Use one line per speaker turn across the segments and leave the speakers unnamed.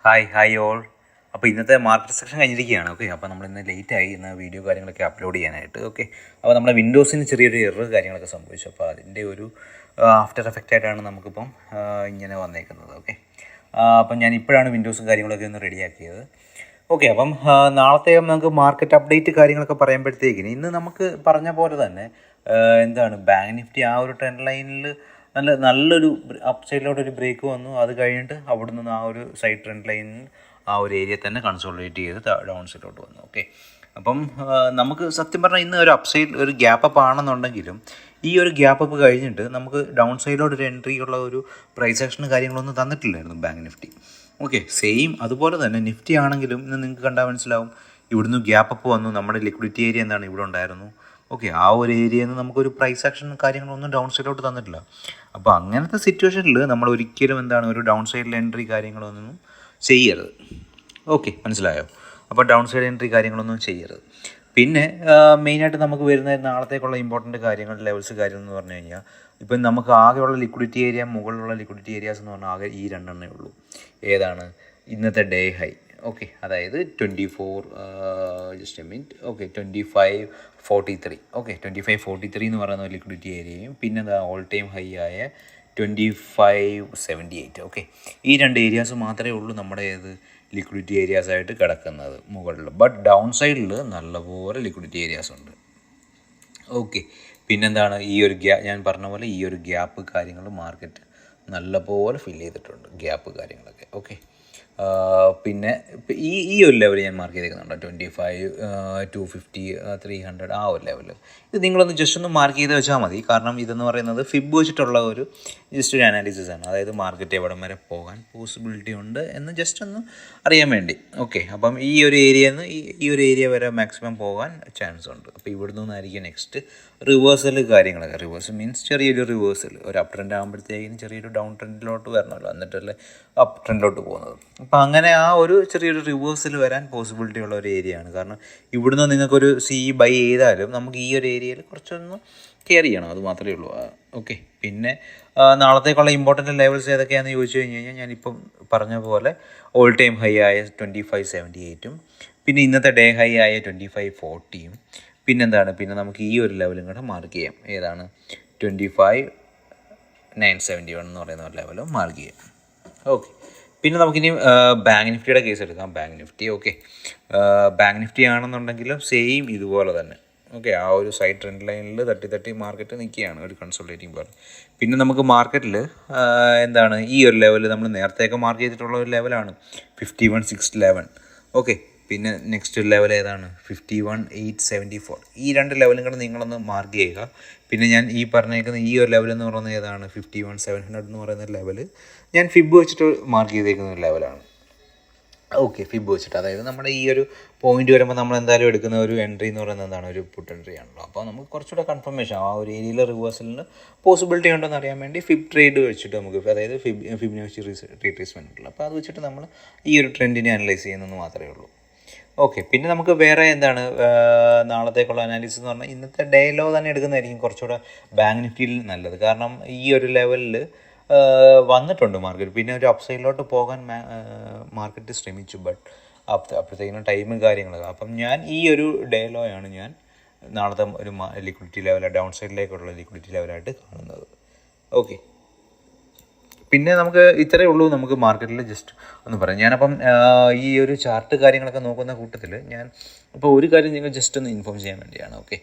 Hi all. അപ്പോൾ ഇന്നത്തെ market section കഴിഞ്ഞിരിക്കുകയാണ്. ഓക്കെ, അപ്പോൾ നമ്മളിന്ന് ലേറ്റായി ഇന്ന് വീഡിയോ കാര്യങ്ങളൊക്കെ അപ്ലോഡ് ചെയ്യാനായിട്ട്. ഓക്കെ, അപ്പോൾ നമ്മുടെ വിൻഡോസിന് ചെറിയൊരു എറർ കാര്യങ്ങളൊക്കെ സംഭവിച്ചു. അപ്പോൾ അതിൻ്റെ ഒരു ആഫ്റ്റർ എഫക്റ്റ് ആയിട്ടാണ് നമുക്കിപ്പം ഇങ്ങനെ വന്നേക്കുന്നത്. ഓക്കെ, അപ്പം ഞാൻ ഇപ്പോഴാണ് വിൻഡോസും കാര്യങ്ങളൊക്കെ ഒന്ന് റെഡിയാക്കിയത്. ഓക്കെ, അപ്പം നാളത്തെ നമുക്ക് മാർക്കറ്റ് അപ്ഡേറ്റ് കാര്യങ്ങളൊക്കെ പറയുമ്പോഴത്തേക്കിന് ഇന്ന് നമുക്ക് പറഞ്ഞ പോലെ തന്നെ എന്താണ് ബാങ്ക് നിഫ്റ്റി ആ ഒരു ട്രെൻഡ് ലൈനിൽ നല്ലൊരു അപ്പ് സൈഡിലോട്ടൊരു ബ്രേക്ക് വന്നു. അത് കഴിഞ്ഞിട്ട് അവിടെ നിന്ന് ആ ഒരു സൈഡ് ട്രെൻഡ് ലൈനിൽ ആ ഒരു ഏരിയ തന്നെ കൺസോളിഡേറ്റ് ചെയ്ത് ഡൗൺ സൈഡിലോട്ട് വന്നു. ഓക്കെ, അപ്പം നമുക്ക് സത്യം പറഞ്ഞാൽ ഇന്ന് ഒരു അപ്പ് സൈഡ് ഒരു ഗ്യാപ്പ് അപ്പ് ആണെന്നുണ്ടെങ്കിലും ഈ ഒരു ഗ്യാപ്പ് അപ്പ് കഴിഞ്ഞിട്ട് നമുക്ക് ഡൗൺ സൈഡിലോട്ട് ഒരു എൻട്രി ഉള്ള ഒരു പ്രൈസ് ആക്ഷൻ കാര്യങ്ങളൊന്നും തന്നിട്ടില്ലായിരുന്നു ബാങ്ക് നിഫ്റ്റി. ഓക്കെ, സെയിം അതുപോലെ തന്നെ നിഫ്റ്റി ആണെങ്കിലും ഇന്ന് നിങ്ങൾക്ക് കണ്ടാൽ മനസ്സിലാവും, ഇവിടുന്ന് ഗ്യാപ്പ് അപ്പ് വന്നു. നമ്മുടെ ലിക്വിഡിറ്റി ഏരിയ എന്താണ് ഇവിടെ ഉണ്ടായിരുന്നു. ഓക്കെ, ആ ഒരു ഏരിയയിൽ നിന്ന് നമുക്കൊരു പ്രൈസ് ആക്ഷൻ കാര്യങ്ങളൊന്നും ഡൗൺ സൈഡിലോട്ട് തന്നിട്ടില്ല. അപ്പോൾ അങ്ങനത്തെ സിറ്റുവേഷനിൽ നമ്മൾ ഒരിക്കലും എന്താണ് ഒരു ഡൗൺ സൈഡിൽ എൻട്രി കാര്യങ്ങളൊന്നും ചെയ്യരുത്. ഓക്കെ, മനസ്സിലായോ? അപ്പോൾ ഡൗൺ സൈഡ് എൻട്രി കാര്യങ്ങളൊന്നും ചെയ്യരുത്. പിന്നെ മെയിനായിട്ട് നമുക്ക് വരുന്ന നാളത്തേക്കുള്ള ഇമ്പോർട്ടൻറ്റ് കാര്യങ്ങൾ ലെവൽസ് കാര്യങ്ങൾ എന്ന് പറഞ്ഞു കഴിഞ്ഞാൽ ഇപ്പം നമുക്ക് ആകെയുള്ള ലിക്വിഡിറ്റി ഏരിയ മുകളിലുള്ള ലിക്വിഡിറ്റി ഏരിയാസ് എന്ന് പറഞ്ഞാൽ ആകെ ഈ രണ്ടെണ്ണേ ഉള്ളൂ. ഏതാണ്? ഇന്നത്തെ ഡേ ഹൈ. ഓക്കെ, അതായത് 24 just A minute. Okay, 25.43. Okay, 25.43 എന്ന് പറയുന്ന ലിക്വിഡിറ്റി ഏരിയയും പിന്നെ എന്താ ഓൾ ടൈം ഹൈ ആയ 25.78. ഓക്കെ, ഈ രണ്ട് ഏരിയാസ് മാത്രമേ ഉള്ളൂ നമ്മുടെ ഏത് ലിക്വിഡിറ്റി ഏരിയാസ് ആയിട്ട് കിടക്കുന്നത് മുകളിൽ. ബട്ട് ഡൗൺ സൈഡിൽ നല്ലപോലെ ലിക്വിഡിറ്റി ഏരിയാസ് ഉണ്ട്. ഓക്കെ, പിന്നെന്താണ് ഈ ഒരു ഞാൻ പറഞ്ഞ പോലെ ഈ ഒരു ഗ്യാപ്പ് കാര്യങ്ങൾ മാർക്കറ്റ് നല്ലപോലെ ഫിൽ ചെയ്തിട്ടുണ്ട്, ഗ്യാപ്പ് കാര്യങ്ങളൊക്കെ. ഓക്കെ, പിന്നെ ഈ ഒരു ലെവൽ ഞാൻ മാർക്ക് ചെയ്തേക്കുന്നുണ്ട് 25, 250, 300 ആ ഒരു ലെവൽ. ഇത് നിങ്ങളൊന്ന് ജസ്റ്റ് ഒന്ന് മാർക്ക് ചെയ്ത് വെച്ചാൽ മതി. കാരണം ഇതെന്ന് പറയുന്നത് ഫിബ് വെച്ചിട്ടുള്ള ഒരു ജസ്റ്റ് ഒരു അനാലിസിസ് ആണ്. അതായത് മാർക്കറ്റ് എവിടം വരെ പോകാൻ പോസിബിലിറ്റി ഉണ്ട് എന്ന് ജസ്റ്റ് ഒന്ന് അറിയാൻ വേണ്ടി. ഓക്കെ, അപ്പം ഈ ഒരു ഏരിയയിൽ നിന്ന് ഈ ഒരു ഏരിയ വരെ മാക്സിമം പോകാൻ ചാൻസ് ഉണ്ട്. അപ്പോൾ ഇവിടെ നിന്നായിരിക്കും നെക്സ്റ്റ് റിവേഴ്സൽ കാര്യങ്ങളൊക്കെ. റിവേഴ്സൽ മീൻസ് ചെറിയൊരു റിവേഴ്സൽ, ഒരു അപ്പ് ട്രെൻഡ് ആകുമ്പോഴത്തേക്കും ചെറിയൊരു ഡൗൺ ട്രെൻഡിലോട്ട് വരണമല്ലോ, എന്നിട്ടല്ലേ അപ്പ് ട്രെൻഡിലോട്ട് പോകുന്നത്. അപ്പോൾ അങ്ങനെ ആ ഒരു ചെറിയൊരു റിവേഴ്സൽ വരാൻ പോസിബിലിറ്റി ഉള്ള ഒരു ഏരിയ ആണ്. കാരണം ഇവിടുന്ന് നിങ്ങൾക്കൊരു ബൈ ചെയ്താലും നമുക്ക് ഈ ഒരു ഏരിയയിൽ കുറച്ചൊന്ന് കെയർ ചെയ്യണം, അത് മാത്രമേ ഉള്ളൂ. ഓക്കെ, പിന്നെ നാളത്തേക്കുള്ള ഇമ്പോർട്ടൻറ്റ് ലെവൽസ് ഏതൊക്കെയാണെന്ന് ചോദിച്ചു കഴിഞ്ഞ് കഴിഞ്ഞാൽ ഞാനിപ്പം പറഞ്ഞ പോലെ ഓൾ ടൈം ഹൈ ആയ 25.78 പിന്നെ ഇന്നത്തെ ഡേ ഹൈ ആയ 25.40 പിന്നെന്താണ്, പിന്നെ നമുക്ക് ഈ ഒരു ലെവലും കൂടെ മാർക്ക് ചെയ്യാം. ഏതാണ്? 25.971 എന്ന് പറയുന്ന ഒരു ലെവലും മാർക്ക് ചെയ്യാം. ഓക്കെ, പിന്നെ നമുക്കിനി ബാങ്ക് നിഫ്റ്റിയുടെ കേസ് എടുക്കാം. Bank Nifty. Okay, bank Nifty ആണെന്നുണ്ടെങ്കിലും സെയിം ഇതുപോലെ തന്നെ. ഓക്കെ, ആ ഒരു സൈഡ് ട്രെൻഡ് ലൈനിൽ തട്ടി മാർക്കറ്റ് നിൽക്കുകയാണ്, ഒരു കൺസോൾട്ടേറ്റിംഗ് പോലെ. പിന്നെ നമുക്ക് മാർക്കറ്റിൽ എന്താണ് ഈ ഒരു ലെവൽ നമ്മൾ നേരത്തെയൊക്കെ മാർക്ക് ചെയ്തിട്ടുള്ള ഒരു ലെവലാണ് 51.611. ഓക്കെ, പിന്നെ നെക്സ്റ്റ് ലെവൽ ഏതാണ്? 51.874. ഈ രണ്ട് ലെവലും കൂടെ നിങ്ങളൊന്ന് മാർക്ക് ചെയ്യുക. പിന്നെ ഞാൻ ഈ പറഞ്ഞേക്കുന്ന ഈ ഒരു ലെവൽ എന്ന് പറയുന്നത് ഏതാണ്? 51.700 എന്ന് പറയുന്ന ലെവൽ ഞാൻ ഫിബ് വെച്ചിട്ട് മാർക്ക് ചെയ്തേക്കുന്ന ഒരു ലെവലാണ്. ഓക്കെ, ഫിബ് വെച്ചിട്ട്, അതായത് നമ്മുടെ ഈ ഒരു പോയിന്റ് വരുമ്പോൾ നമ്മൾ എന്തായാലും എടുക്കുന്ന ഒരു എൻട്രി എന്ന് പറയുന്നത് എന്താണ്? ഒരു പുട്ട് എൻട്രി ആണല്ലോ. അപ്പോൾ നമുക്ക് കുറച്ചുകൂടെ കൺഫർമേഷൻ ആ ഒരു ഏരിയയിൽ റിവേഴ്സലിന് പോസിബിലിറ്റി ഉണ്ടെന്ന് അറിയാൻ വേണ്ടി ഫിബ് ട്രേഡ് വെച്ചിട്ട് നമുക്ക്, അതായത് ഫിബിനോച്ചി റീട്രേസ്മെൻ്റ് ഉള്ളൂ. അപ്പോൾ അത് വെച്ചിട്ട് നമ്മൾ ഈ ഒരു ട്രെൻഡിനെ അനലൈസ് ചെയ്യുന്നതെന്ന് മാത്രമേ ഉള്ളൂ. ഓക്കെ, പിന്നെ നമുക്ക് വേറെ എന്താണ് നാളത്തേക്കുള്ള അനാലിസിസ് എന്ന് പറഞ്ഞാൽ ഇന്നത്തെ ഡേ ലോ തന്നെ എടുക്കുന്നതായിരിക്കും കുറച്ചുകൂടെ ബാങ്ക് നിഫ്റ്റിയിൽ നല്ലത്. കാരണം ഈ ഒരു ലെവലിൽ വന്നിട്ടുണ്ട് മാർക്കറ്റ്, പിന്നെ ഒരു അപ്സൈഡിലോട്ട് പോകാൻ മാർക്കറ്റ് ശ്രമിച്ചു. ബട്ട് അപ്പോഴത്തേക്കിനും ടൈമും കാര്യങ്ങളൊക്കെ. അപ്പം ഞാൻ ഈ ഒരു ഡേ ലോ ആണ് ഞാൻ നാളത്തെ ഒരു ലിക്വിഡിറ്റി ലെവൽ, ഡൗൺ സൈഡിലേക്കുള്ള ലിക്വിഡിറ്റി ലെവലായിട്ട് കാണുന്നത്. ഓക്കെ, പിന്നെ നമുക്ക് ഇത്രയേ ഉള്ളൂ നമുക്ക് മാർക്കറ്റിൽ ജസ്റ്റ് ഒന്ന് പറയാം. ഞാനപ്പം ഈ ഒരു ചാർട്ട് കാര്യങ്ങളൊക്കെ നോക്കുന്ന കൂട്ടത്തിൽ ഞാൻ ഇപ്പോൾ ഒരു കാര്യം നിങ്ങൾ ജസ്റ്റ് ഒന്ന് ഇൻഫോം ചെയ്യാൻ വേണ്ടിയാണ്. ഓക്കെ,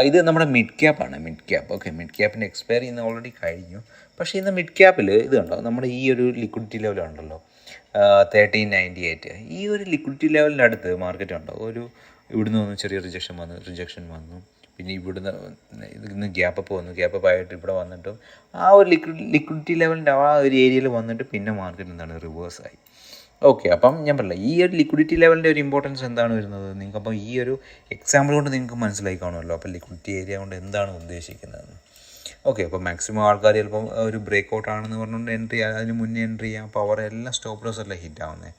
ഇത് നമ്മുടെ മിഡ് ക്യാപ്പാണ്. Mid cap. ഓക്കെ, മിഡ് ക്യാപ്പിൻ്റെ എക്സ്പയറി ഇന്ന് ഓൾറെഡി കഴിഞ്ഞു. പക്ഷേ ഇന്ന് മിഡ് ക്യാപ്പിൽ ഇത് കണ്ടോ, നമ്മുടെ ഈ ഒരു ലിക്വിഡിറ്റി ലെവലുണ്ടല്ലോ 1398. ഈ ഒരു ലിക്വിഡിറ്റി ലെവലിൻ്റെ അടുത്ത് മാർക്കറ്റ് ഉണ്ടോ ഒരു ഇവിടുന്ന് വന്ന് ചെറിയ റിജക്ഷൻ വന്നു. പിന്നെ ഇന്ന് ഗ്യാപ്പ് വന്നു. ഗ്യാപ്പ് ആയിട്ട് ഇവിടെ വന്നിട്ടും ആ ഒരു ലിക്വിഡിറ്റി ലെവലിൻ്റെ ആ ഒരു ഏരിയയിൽ വന്നിട്ട് പിന്നെ മാർക്കറ്റ് എന്താണ് റിവേഴ്സായി. ഓക്കെ, അപ്പം ഞാൻ പറഞ്ഞില്ല ഈ ഒരു ലിക്വിഡിറ്റി ലെവലിൻ്റെ ഒരു ഇമ്പോർട്ടൻസ് എന്താണ് വരുന്നത് നിങ്ങൾക്ക്. അപ്പം ഈ ഒരു എക്സാമ്പിൾ കൊണ്ട് നിങ്ങൾക്ക് മനസ്സിലായി കാണുമല്ലോ അപ്പോൾ ലിക്വിഡിറ്റി ഏരിയ കൊണ്ട് എന്താണ് ഉദ്ദേശിക്കുന്നതെന്ന്. ഓക്കെ, അപ്പോൾ മാക്സിമം ആൾക്കാർ ചിലപ്പം ഒരു ബ്രേക്ക് ഔട്ട് ആണെന്ന് പറഞ്ഞുകൊണ്ട് എൻട്രി ചെയ്യാം, അതിന് മുന്നേ എൻട്രി ചെയ്യാം. പവർ എല്ലാം സ്റ്റോപ്പ് ലോസ് അല്ല ഹിറ്റ് ആവുന്നത്.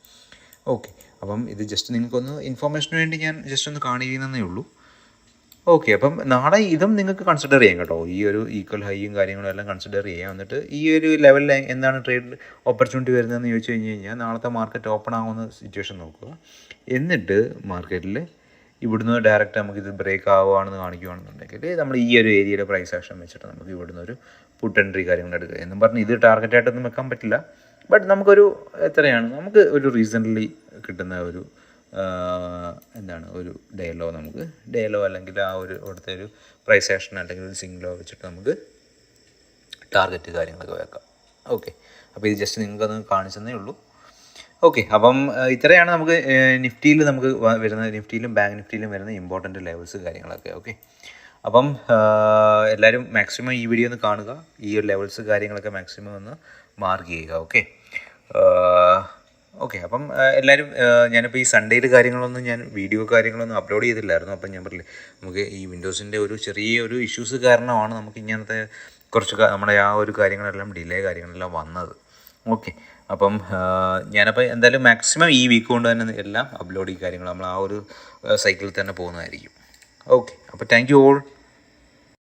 ഓക്കെ, അപ്പം ഇത് ജസ്റ്റ് നിങ്ങൾക്കൊന്ന് ഇൻഫോർമേഷന് വേണ്ടി ഞാൻ ജസ്റ്റ് ഒന്ന് കാണിക്കുന്നതേ ഉള്ളൂ. ഓക്കെ, അപ്പം നാളെ ഇതും നിങ്ങൾക്ക് കൺസിഡർ ചെയ്യാം കേട്ടോ. ഈ ഒരു ഈക്വൽ ഹൈയും കാര്യങ്ങളും എല്ലാം കൺസിഡർ ചെയ്യാം. എന്നിട്ട് ഈ ഒരു ലെവലിൽ എന്താണ് ട്രേഡ് ഓപ്പർച്യൂണിറ്റി വരുന്നതെന്ന് ചോദിച്ചു കഴിഞ്ഞാൽ നാളത്തെ മാർക്കറ്റ് ഓപ്പൺ ആകുന്ന സിറ്റുവേഷൻ നോക്കുക. എന്നിട്ട് മാർക്കറ്റിൽ ഇവിടുന്ന് ഡയറക്റ്റ് നമുക്കിത് ബ്രേക്ക് ആവുകയാണെന്ന് കാണിക്കുകയാണെന്നുണ്ടെങ്കിൽ നമ്മൾ ഈ ഒരു ഏരിയയിലെ പ്രൈസ് ആക്ഷൻ വെച്ചിട്ട് നമുക്ക് ഇവിടുന്ന് ഒരു പുട്ട് എൻട്രി കാര്യങ്ങൾ എടുക്കുക. എന്നും പറഞ്ഞ് ഇത് ടാർഗറ്റായിട്ടൊന്നും വെക്കാൻ പറ്റില്ല. ബട്ട് നമുക്കൊരു എത്രയാണ് നമുക്ക് ഒരു റീസൺലി കിട്ടുന്ന ഒരു എന്താണ് ഒരു ഡേ ലോ, നമുക്ക് ഡേ ലോ അല്ലെങ്കിൽ ആ ഒരു അവിടുത്തെ ഒരു പ്രൈസ് ആക്ഷൻ അല്ലെങ്കിൽ ഒരു സിംഗിൾ ലോ വെച്ചിട്ട് നമുക്ക് ടാർഗറ്റ് കാര്യങ്ങളൊക്കെ വെക്കാം. ഓക്കെ, അപ്പോൾ ഇത് ജസ്റ്റ് നിങ്ങൾക്കത് കാണിച്ചതേ ഉള്ളൂ. ഓക്കെ, അപ്പം ഇത്രയാണ് നമുക്ക് നിഫ്റ്റിയിൽ നമുക്ക് വരുന്ന, നിഫ്റ്റിയിലും ബാങ്ക് നിഫ്റ്റിയിലും വരുന്ന ഇമ്പോർട്ടൻറ്റ് ലെവൽസ് കാര്യങ്ങളൊക്കെ. ഓക്കെ, അപ്പം എല്ലാവരും മാക്സിമം ഈ വീഡിയോ ഒന്ന് കാണുക, ഈ ഒരു ലെവൽസ് കാര്യങ്ങളൊക്കെ മാക്സിമം ഒന്ന് മാർക്ക് ചെയ്യുക. ഓക്കെ, അപ്പം എല്ലാവരും ഞാനിപ്പോൾ ഈ സൺഡേയിൽ കാര്യങ്ങളൊന്നും ഞാൻ വീഡിയോ കാര്യങ്ങളൊന്നും അപ്ലോഡ് ചെയ്തില്ലായിരുന്നു. അപ്പം ഞാൻ പറഞ്ഞില്ലേ നമുക്ക് ഈ വിൻഡോസിൻ്റെ ഒരു ചെറിയൊരു ഇഷ്യൂസ് കാരണമാണ് നമുക്ക് ഇങ്ങനത്തെ കുറച്ച് നമ്മുടെ ആ ഒരു കാര്യങ്ങളെല്ലാം ഡിലേ കാര്യങ്ങളെല്ലാം വന്നത്. ഓക്കെ, അപ്പം ഞാനപ്പോൾ എന്തായാലും മാക്സിമം ഈ വീക്ക് കൊണ്ട് തന്നെ എല്ലാം അപ്ലോഡ് ഈ കാര്യങ്ങൾ നമ്മൾ ആ ഒരു സൈക്കിളിൽ തന്നെ പോകുന്നതായിരിക്കും. ഓക്കെ, അപ്പോൾ താങ്ക് യു ഓൾ.